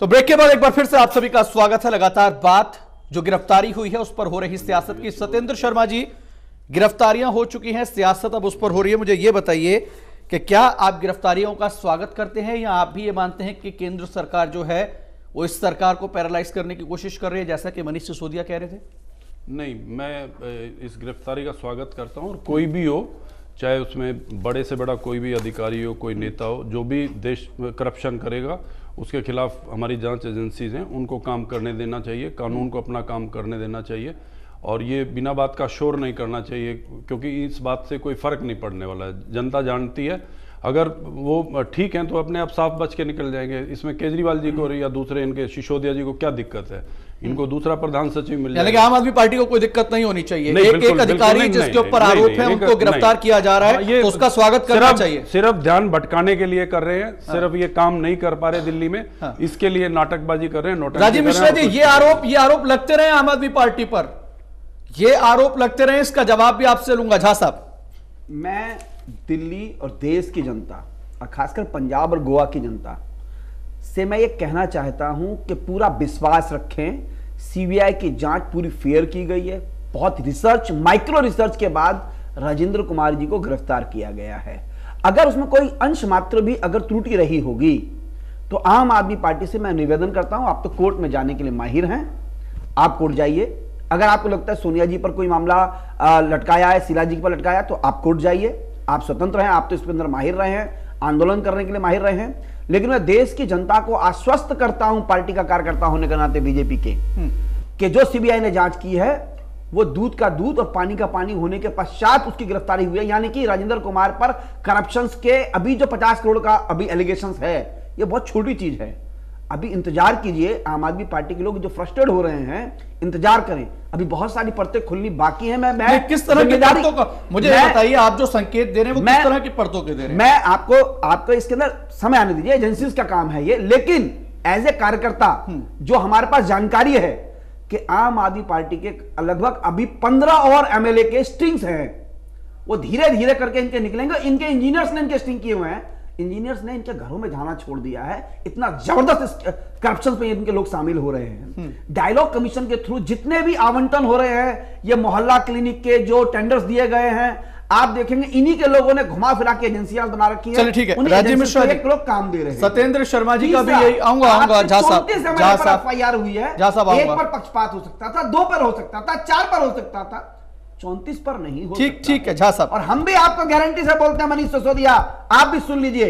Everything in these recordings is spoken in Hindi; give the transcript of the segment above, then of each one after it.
तो ब्रेक के बाद एक बार फिर से आप सभी का स्वागत है। लगातार बात जो गिरफ्तारी हुई है उस पर हो रही सियासत की। सत्येंद्र शर्मा जी, गिरफ्तारियां हो चुकी हैं, सियासत अब उस पर हो रही है। मुझे यह बताइए कि क्या आप गिरफ्तारियों का स्वागत करते हैं या आप भी ये मानते हैं कि केंद्र सरकार जो है वो इस सरकार को पैरालाइज करने की कोशिश कर रही है, जैसा कि मनीष सिसोदिया कह रहे थे? नहीं, मैं इस गिरफ्तारी का स्वागत करता हूं और कोई भी हो, चाहे उसमें बड़े से बड़ा कोई भी अधिकारी हो, कोई नेता हो, जो भी देश में करप्शन करेगा उसके खिलाफ हमारी जांच एजेंसीज हैं, उनको काम करने देना चाहिए, कानून को अपना काम करने देना चाहिए और ये बिना बात का शोर नहीं करना चाहिए, क्योंकि इस बात से कोई फर्क नहीं पड़ने वाला है। जनता जानती है, अगर वो ठीक हैं तो अपने आप साफ बच के निकल जाएंगे। इसमें केजरीवाल जी को या दूसरे इनके सिसोदिया जी को क्या दिक्कत है? इनको दूसरा प्रधान सचिव मिल जाएगा। यानी कि आम आदमी पार्टी को कोई दिक्कत नहीं होनी चाहिए। एक अधिकारी जिसके ऊपर आरोप है उनको गिरफ्तार किया जा रहा है, तो उसका स्वागत करना चाहिए। सिर्फ ध्यान भटकाने के लिए कर रहे हैं, सिर्फ ये काम नहीं कर पा रहे दिल्ली में, इसके लिए नाटकबाजी कर रहे हैं। राजीव मिश्रा जी, ये आरोप लगते रहे आम आदमी पार्टी पर, ये आरोप लगते रहे, इसका जवाब भी आपसे लूंगा। झा साहब, मैं दिल्ली और देश की जनता और खासकर पंजाब और गोवा की जनता से मैं ये कहना चाहता हूं कि पूरा विश्वास रखें। सीबीआई की जांच पूरी फेयर की गई है। बहुत रिसर्च, माइक्रो रिसर्च के बाद राजेंद्र कुमार जी को गिरफ्तार किया गया है। अगर उसमें कोई अंश मात्र भी अगर त्रुटि रही होगी तो आम आदमी पार्टी से मैं निवेदन करता हूं, आप तो कोर्ट में जाने के लिए माहिर हैं, आप कोर्ट जाइए। अगर आपको लगता है सोनिया जी पर कोई मामला लटकाया है, शीला जी पर लटकाया, तो आप कोर्ट जाइए, आप स्वतंत्र हैं, आप तो इसके अंदर माहिर रहे हैं, आंदोलन करने के लिए माहिर रहे हैं। लेकिन मैं देश की जनता को आश्वस्त करता हूं, पार्टी का कार्यकर्ता होने के नाते बीजेपी के, कि जो सीबीआई ने जांच की है वो दूध का दूध और पानी का पानी होने के पश्चात उसकी गिरफ्तारी हुई है। यानी कि राजेंद्र कुमार पर करप्शन के अभी जो 50 करोड़ का अभी एलिगेशंस है, ये बहुत छोटी चीज है। अभी इंतजार कीजिए, आम आदमी पार्टी के लोग जो फ्रस्ट्रेट हो रहे हैं, इंतजार करें, अभी बहुत सारी परतें खुलनी बाकी है। मैं किस तरह की परतों का मुझे बताइए, आप जो संकेत दे रहे हैं वो किस तरह की परतों के दे रहे हैं? मैं आपको इसके अंदर समय आने दीजिए, एजेंसीज का काम है ये। लेकिन एज ए कार्यकर्ता जो हमारे पास जानकारी है कि आम आदमी पार्टी के लगभग अभी 15 और एमएलए के स्टिंग्स हैं, वो धीरे धीरे करके इनके निकलेंगे। इनके इंजीनियर्स ने इनके स्टिंग किए हुए हैं, इंजीनियर्स ने इनके घरों में जाना छोड़ दिया है। इतना जबरदस्त करप्शन पे इनके लोग शामिल हो रहे हैं। डायलॉग कमीशन के थ्रू जितने भी आवंटन हो रहे हैं, ये मोहल्ला क्लिनिक के जो टेंडर्स दिए गए हैं, आप देखेंगे इन्हीं के लोगों ने घुमा फिरा के एजेंसियां बना रखी हैं। चलिए ठीक है, राजीव मिश्रा जी लोग काम दे रहे हैं। सत्येंद्र शर्मा जी का भी यही आऊंगा। झा साहब, एफआईआर हुई है, एक पर पक्षपात हो सकता था, 2 पर हो सकता था, 4 पर हो सकता था, 34 पर नहीं हो सकता। ठीक है झा साहब, और हम भी आपको गारंटी से बोलते हैं, मनीष सिसोदिया, आप भी सुन लीजिए,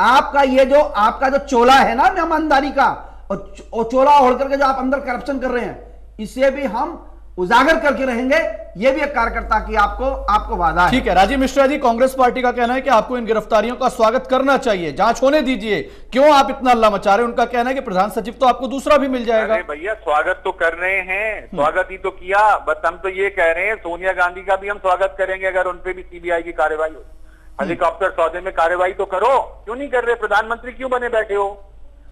आपका ये जो आपका जो चोला है ना ईमानदारी का, और चोला ओढ़ करके जो आप अंदर करप्शन कर रहे हैं, इसे भी हम उजागर करके रहेंगे। ये भी एक कार्यकर्ता की आपको वादा है। ठीक है राजीव मिश्रा जी, कांग्रेस पार्टी का कहना है कि आपको इन गिरफ्तारियों का स्वागत करना चाहिए, जांच होने दीजिए, क्यों आप इतना हल्ला मचा रहे हैं? उनका कहना है कि प्रधान सचिव तो आपको दूसरा भी मिल जाएगा। अरे भैया, स्वागत तो कर रहे हैं, स्वागत ही तो किया, बस हम तो ये कह रहे हैं सोनिया गांधी का भी हम स्वागत करेंगे अगर उनपे भी सीबीआई की कार्रवाई हो। हेलीकॉप्टर सौदे में कार्रवाई तो करो, क्यों नहीं कर रहे? प्रधानमंत्री क्यों बने बैठे हो?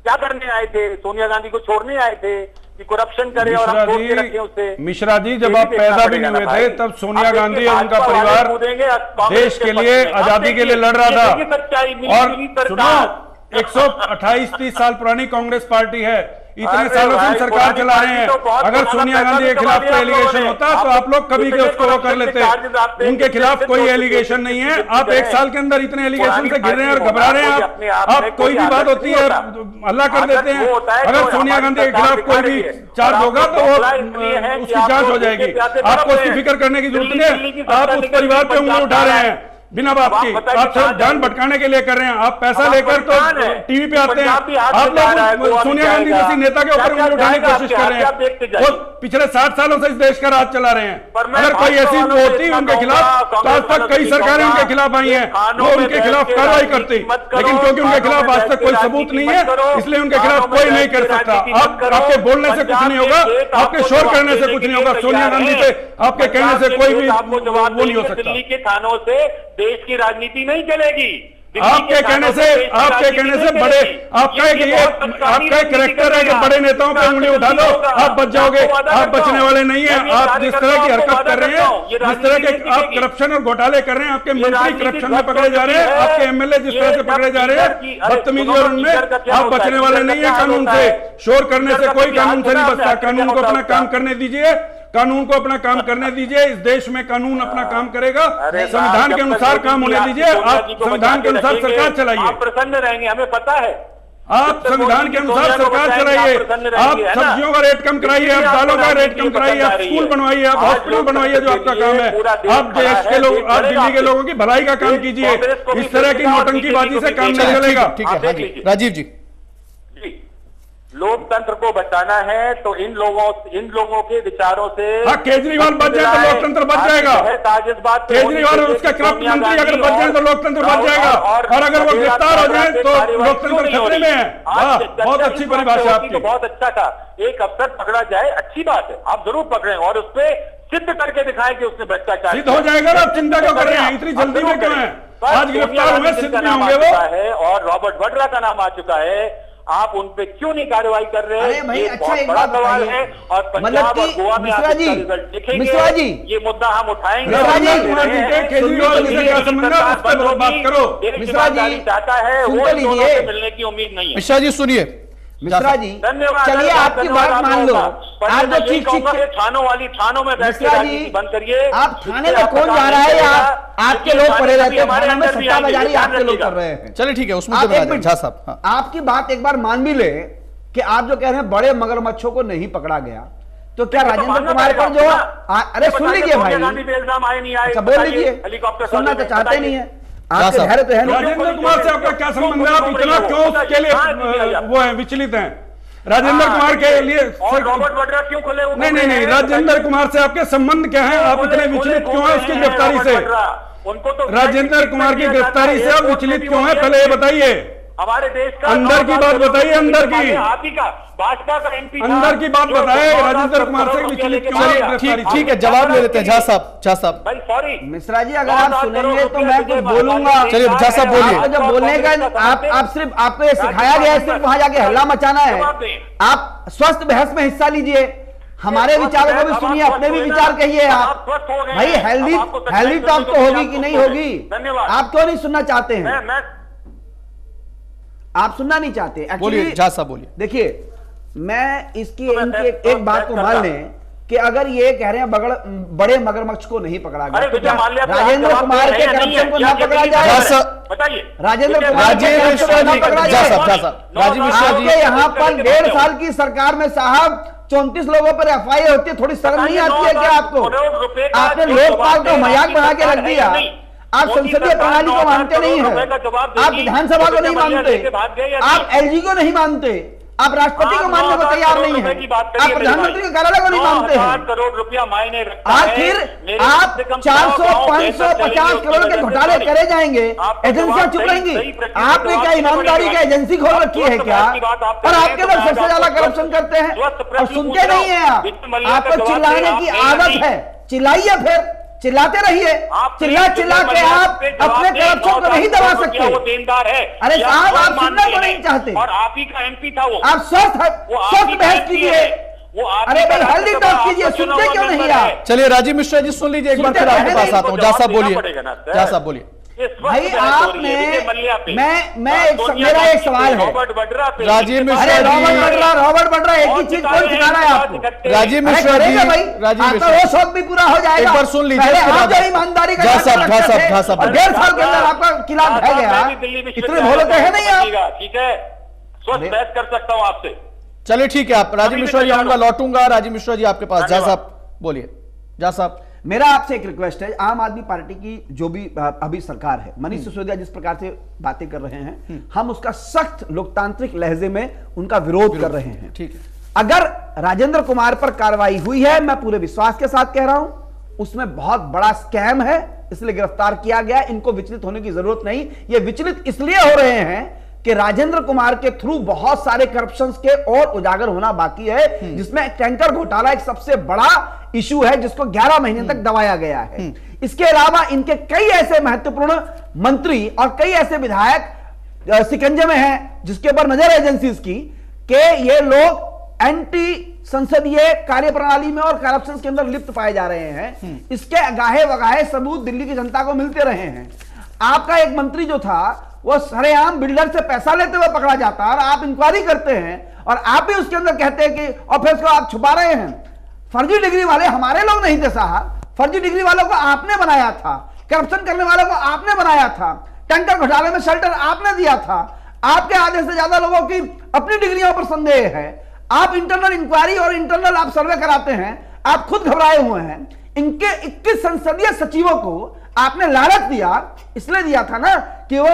क्या करने आए थे? सोनिया गांधी को छोड़ने आए थे कि करप्शन करे और हम छोड़ के रखें उससे? मिश्रा जी, जब आप पैदा भी नहीं हुए थे तब सोनिया गांधी और उनका परिवार देश के लिए, आजादी के लिए लड़ रहा था। और सुनो, 128-30 साल पुरानी कांग्रेस पार्टी है, इतने सालों से हम सरकार चला रहे हैं। अगर सोनिया गांधी के खिलाफ कोई एलिगेशन होता तो आप लोग कभी के उसको वो कर लेते। उनके खिलाफ कोई एलिगेशन नहीं है। आप 1 साल के अंदर इतने एलिगेशन से घिर रहे हैं और घबरा रहे हैं। आप कोई भी बात होती है हल्ला कर देते हैं। अगर सोनिया गांधी के खिलाफ कोई भी चार्ज होगा तो उसकी जांच हो जाएगी। आपको उसकी फिक्र करने की जरूरत नहीं है। आप उस परिवार पे उंगली उठा रहे हैं बिना बात की। आप सिर्फ ध्यान भटकाने के लिए कर रहे हैं। आप पैसा लेकर तो टीवी पे आते हैं। आप लोग सोनिया गांधी जैसी नेता के ऊपर उंगली उठाने की कोशिश कर रहे हैं। वो पिछले 60 सालों से इस देश का राज चला रहे हैं। अगर कोई ऐसी होती उनके खिलाफ तो आज तक कई सरकारें उनके खिलाफ आई हैं, वो उनके खिलाफ कार्रवाई करती, लेकिन क्योंकि उनके खिलाफ आज तक कोई सबूत नहीं है इसलिए उनके खिलाफ कोई नहीं कर सकता। आपके बोलने से कुछ नहीं होगा, आपके शोर करने से कुछ नहीं होगा। सोनिया गांधी से आपके कहने से कोई भी वो नहीं हो सकता। दिल्ली के थानों से देश की राजनीति नहीं चलेगी। आपके कहने से बड़े आपका एक करेक्टर है कि बड़े नेताओं पे उंगली उठा लो आप बच जाओगे, आप बचने वाले नहीं है। आप जिस तरह की हरकत कर रहे हैं, जिस तरह के आप करप्शन और घोटाले कर रहे हैं, आपके मंत्री करप्शन में पकड़े जा रहे हैं, आपके एमएलए जिस तरह से पकड़े जा रहे हैं बदतमीजी और उनमें, आप बचने वाले नहीं है कानून से। शोर करने से कोई कानून से नहीं बचता। कानून को अपना काम करने दीजिए, कानून को अपना काम करने दीजिए। इस देश में कानून अपना काम करेगा, संविधान के अनुसार काम होने दीजिए। आप संविधान के अनुसार सरकार चलाइए, आप प्रसन्न रहेंगे, हमें पता है। आप संविधान के अनुसार सरकार चलाइए। आप सब्जियों का रेट कम कराइए, आप दालों का रेट कम कराइए, आप स्कूल बनवाइए, आप हॉस्पिटल बनवाइए, जो आपका काम है। आप देश के लोग, आप दिल्ली के लोगों की भलाई का काम कीजिए। इस तरह की नौटंकीबाजी से काम नहीं चलेगा। ठीक है, हाँ जी, राजीव जी। लोकतंत्र को बचाना है तो इन लोगों के विचारों से। हाँ, केजरीवाल बच जाए तो लोकतंत्र बच जाएगा। केजरीवाल और उसका करप्ट मंत्री अगर बच जाए तो लोकतंत्र बच जाएगा, और अगर वो गिरफ्तार हो जाए तो लोकतंत्र खतरे में है। वाह, बहुत अच्छी परिभाषा आपकी। बहुत अच्छा था। एक अफसर पकड़ा जाए, अच्छी बात है, आप जरूर पकड़े और उस पर सिद्ध करके दिखाएं कि उसने भ्रष्टाचार सिद्ध हो जाएगा ना। आप चिंता क्यों कर रहे हैं, इतनी जल्दी में क्यों है? आज गिरफ्तार हुए, सिद्ध भी होंगे वो। और रॉबर्ट वड्रा का नाम आ चुका है, आप उन पे क्यों नहीं कार्रवाई कर रहे हैं? अरे भाई, ये अच्छा बहुत एक बड़ा बात सवाल बताइए। है और पंजाब और गोवा में आप इसका रिजल्ट देखेंगे। ये मुद्दा हम उठाएंगे। केजरीवाल जी से क्या संबंध है, उस पर बात करो। मिश्रा जी चाहता है वो सुनते दोनों लीजिए। से मिलने की उम्मीद नहीं है। मिश्रा जी सुनिए। मिश्रा जी धन्यवाद। चलिए, आपकी बात मान लो। आप जो चीख थानों में बैठ के राजनीति बंद करिए। आप थाने में कौन जा रहा है, या आपके लोग पड़े रहते हैं थाने में, सट्टा बाजारी आपके लोग कर रहे हैं। चलिए ठीक है, उसमें आप एक झा मिनट, साहब, हाँ। आपकी बात एक बार मान भी ले कि आप जो कह रहे हैं बड़े मगरमच्छों को नहीं पकड़ा गया, तो क्या राजेंद्र कुमार पर जो अरे सुन लीजिए भाई, अच्छा बोल लीजिए, सुनना तो चाहते नहीं है आपके धैर्य तो है नहीं। राजेंद्र कुमार से आपका क्या संबंध है? आप इतना क्यों उसके लिए वो है, विचलित हैं? राजेंद्र कुमार के लिए रॉबर्ट वड्रा क्यों खुले? नहीं, राजेंद्र कुमार से आपके संबंध क्या है? आप इतने विचलित क्यों है उसकी गिरफ्तारी से? उनको तो राजेंद्र कुमार की गिरफ्तारी से आप विचलित क्यों है, पहले ये बताइए। हमारे देश का अंदर की बात बताइए, अंदर की, आप ही का भाजपा का एमपी अंदर की बात बताए। राजेंद्र कुमार से विचलित क्यों है? ठीक है, जवाब ले लेते हैं झा साहब। भाई सॉरी मिश्रा जी, अगर आप सुनेंगे तो मैं कुछ बोलूंगा। चलिए झा साहब बोलिए। आपको जब बोलने का आप सिर्फ आपको ये सिखाया गया है, सिर्फ वहां जाके हल्ला मचाना है। आप स्वस्थ बहस में हिस्सा लीजिए, हमारे विचारों को भी सुनिए, अपने भी विचार कहिए। आप भाई हेल्दी टॉक तो होगी कि नहीं होगी? आप क्यों नहीं सुनना चाहते हैं? आप सुनना नहीं चाहते? बोलिए झा साहब, बोलिए। देखिए, मैं इनकी एक बात को मान लें कि अगर ये कह रहे हैं बड़े मगरमच्छ को नहीं पकड़ा गया, तो क्या राजेंद्र कुमार के करप्शन को ना पकड़ा जाए? बताइए। राजेंद्र कुमार के करप्शन को ना पकड़ा जाए? राजीव मिश्रा जी, आपके यहाँ पर 1.5 साल की सरकार में साहब 34 लोगों पर FIR होती है, थोड़ी शर्म नहीं आती है क्या आपको? आपने लोकपाल को मजाक बना के रख दिया। आप संसदीय प्रणाली को मानते नहीं है, आप विधानसभा को नहीं मानते, आप LG को नहीं मानते, आप राष्ट्रपति को मानने को तैयार नहीं है, आप प्रधानमंत्री के कार्यालय को नहीं मानते हैं। करोड़ रुपया मायने रखता है। आखिर आप 400, 500, 50 करोड़ के घोटाले करे जाएंगे, एजेंसियां चुप रहेंगी? आपने क्या ईमानदारी का एजेंसी खोल रखी है क्या? और आपके लोग सबसे ज्यादा करप्शन करते हैं और सुनते नहीं है। आपको चिल्लाने की आदत है, चिल्लाइए, फिर चिल्लाते रहिए। चिल्ला के आप अपने करप्शन को नहीं दबा सकते। वो देनदार है। अरे साहब, आप सुनना तो नहीं चाहते, और आप ही का MP था वो। आप स्वस्थ बहस कीजिए। अरे भाई, हेल्दी टॉक कीजिए, सुनते क्यों नहीं आप? चलिए राजीव मिश्रा जी सुन लीजिए, एक बार फिर आपके पास आता हूं। झा साहब बोलिए, झा साहब बोलिए। भाई आपने मेरा एक सवाल है, राजीव मिश्रा रॉबर्ट वड्रा एक ही चीज कौन सिखा रहा है आपको? राजीव मिश्रा जी, राजीव मिश्रा, वो शौक भी पूरा हो जाएगा। एक बार सुन लीजिए, आप जो ईमानदारी का 1.5 साल के अंदर आपका खिलाफ है गया, इतने भोले तो है नहीं आप। ठीक है, स्वस्थ बहस कर सकता हूँ आपसे। चलिए ठीक है, आप राजीव मिश्रा जी आऊंगा, लौटूंगा। राजीव मिश्रा जी आपके पास। झा साहब बोलिए। झा साहब, मेरा आपसे एक रिक्वेस्ट है, आम आदमी पार्टी की जो भी अभी सरकार है, मनीष सिसोदिया जिस प्रकार से बातें कर रहे हैं, हम उसका सख्त लोकतांत्रिक लहजे में उनका विरोध कर रहे हैं। ठीक है, अगर राजेंद्र कुमार पर कार्रवाई हुई है, मैं पूरे विश्वास के साथ कह रहा हूं, उसमें बहुत बड़ा स्कैम है, इसलिए गिरफ्तार किया गया। इनको विचलित होने की जरूरत नहीं। ये विचलित इसलिए हो रहे हैं कि राजेंद्र कुमार के थ्रू बहुत सारे करप्शंस के और उजागर होना बाकी है, जिसमें टैंकर घोटाला एक सबसे बड़ा इशू है जिसको 11 महीने तक दबाया गया है। इसके अलावा इनके कई ऐसे महत्वपूर्ण मंत्री और कई ऐसे विधायक शिकंजे में हैं जिसके ऊपर नजर एजेंसीज की कि ये लोग एंटी संसदीय कार्यप्रणाली में और करप्शन के अंदर लिप्त पाए जा रहे हैं। इसके अगाहे वगाहे सबूत दिल्ली की जनता को मिलते रहे हैं। आपका एक मंत्री जो था वो सरेआम बिल्डर से पैसा लेते हुए पकड़ा जाता है और आप इंक्वायरी करते हैं और आप भी उसके अंदर कहते हैं कि और फिर उसको आप छुपा रहे हैं। फर्जी डिग्री वाले हमारे लोग नहीं थे साहब, फर्जी डिग्री वालों को आपने बनाया था, करप्शन करने वालों को आपने बनाया था, टैंकर घोटाले में शेल्टर आपने दिया था। आपके आधे से ज्यादा लोगों की अपनी डिग्रियों पर संदेह है। आप इंटरनल इंक्वायरी और इंटरनल आप सर्वे कराते हैं, आप खुद घबराए हुए हैं। इनके 21 संसदीय सचिवों को आपने लालच दिया, इसलिए दिया था ना कि वो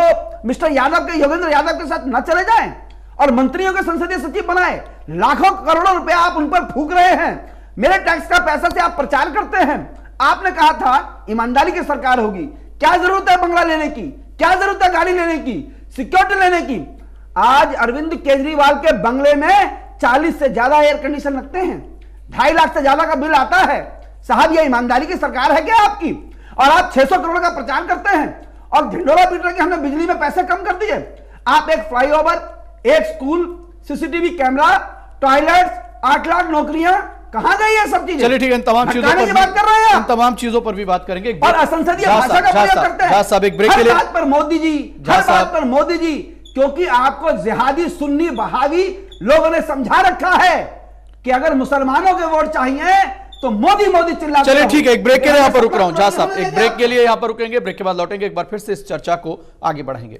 मिस्टर यादव के, योगेंद्र यादव के साथ न चले जाएं और मंत्रियों के संसदीय सचिव बनाए। लाखों करोड़ों रुपए आप उन पर फूंक रहे हैं। मेरे टैक्स का पैसा से आप प्रचार करते हैं। आपने कहा था ईमानदारी की सरकार होगी। क्या जरूरत है बंगला लेने की, क्या जरूरत है गाड़ी लेने की, सिक्योरिटी लेने की? आज अरविंद केजरीवाल के बंगले में 40 से ज्यादा एयर कंडीशन लगते हैं, 2.5 लाख से ज्यादा का बिल आता है। साहब ये ईमानदारी की सरकार है क्या आपकी? और आप 600 करोड़ का प्रचार करते हैं और ढिंडोरा पीट रहे कि हमने बिजली में पैसे कम कर दिए। आप एक फ्लाईओवर, एक school, CCTV camera, toilets, 8 lakh नौकरियां, कहां गई है सब चीजें? चलिए ठीक है, इन तमाम चीजों पर बात कर रहे हैं, इन तमाम चीजों पर भी बात करेंगे। और असंसदीय भाषा का प्रयोग करते हैं। साहब एक ब्रेक के लिए, हर बात पर मोदी जी, हर बात पर मोदी जी, क्योंकि आपको जिहादी सुन्नी बहावी लोगों ने समझा रखा है कि अगर मुसलमानों के वोट चाहिए तो मोदी मोदी चिल्लाते चलिए ठीक है, एक ब्रेक के लिए यहां पर रुक रहा हूं। जहाँ साहब एक ब्रेक के लिए यहां पर रुकेंगे, ब्रेक के बाद लौटेंगे, एक बार फिर से इस चर्चा को आगे बढ़ाएंगे।